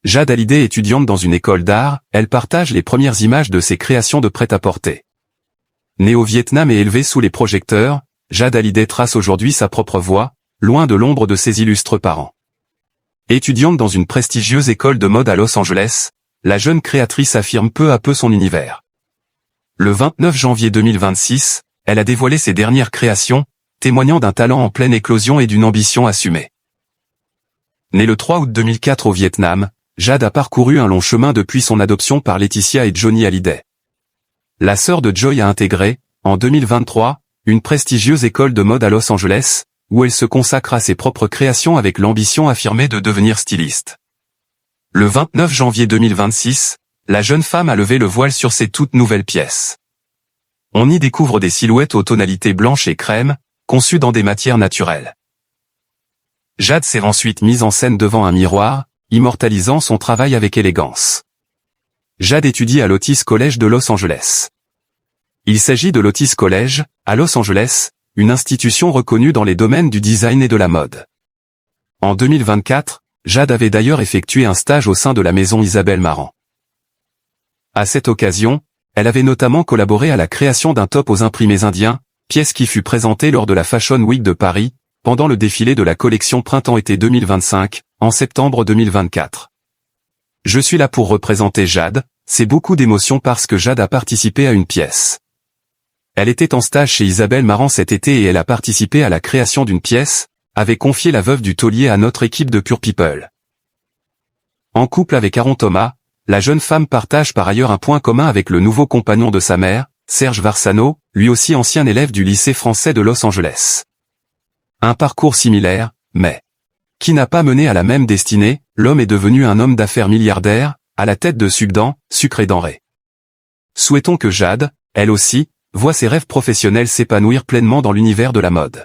Jade Hallyday étudiante dans une école d'art, elle partage les premières images de ses créations de prêt-à-porter. Née au Vietnam et élevée sous les projecteurs, Jade Hallyday trace aujourd'hui sa propre voie, loin de l'ombre de ses illustres parents. Étudiante dans une prestigieuse école de mode à Los Angeles, la jeune créatrice affirme peu à peu son univers. Le 29 janvier 2026, elle a dévoilé ses dernières créations, témoignant d'un talent en pleine éclosion et d'une ambition assumée. Née le 3 août 2004 au Vietnam, Jade a parcouru un long chemin depuis son adoption par Laetitia et Johnny Hallyday. La sœur de Joy a intégré, en 2023, une prestigieuse école de mode à Los Angeles, où elle se consacre à ses propres créations avec l'ambition affirmée de devenir styliste. Le 29 janvier 2026, la jeune femme a levé le voile sur ses toutes nouvelles pièces. On y découvre des silhouettes aux tonalités blanches et crème, conçues dans des matières naturelles. Jade s'est ensuite mise en scène devant un miroir, immortalisant son travail avec élégance. Jade étudie à l'Otis College de Los Angeles. Il s'agit de l'Otis College, à Los Angeles, une institution reconnue dans les domaines du design et de la mode. En 2024, Jade avait d'ailleurs effectué un stage au sein de la maison Isabelle Marant. À cette occasion, elle avait notamment collaboré à la création d'un top aux imprimés indiens, pièce qui fut présentée lors de la Fashion Week de Paris, pendant le défilé de la collection Printemps-été 2025, en septembre 2024. Je suis là pour représenter Jade, c'est beaucoup d'émotions parce que Jade a participé à une pièce. Elle était en stage chez Isabelle Marant cet été et elle a participé à la création d'une pièce, avait confié la veuve du taulier à notre équipe de Pure People. En couple avec Aaron Thomas, la jeune femme partage par ailleurs un point commun avec le nouveau compagnon de sa mère, Serge Varsano, lui aussi ancien élève du lycée français de Los Angeles. Un parcours similaire, mais qui n'a pas mené à la même destinée, l'homme est devenu un homme d'affaires milliardaire, à la tête de Sugdan, Sucre et Denrées. Souhaitons que Jade, elle aussi, voit ses rêves professionnels s'épanouir pleinement dans l'univers de la mode.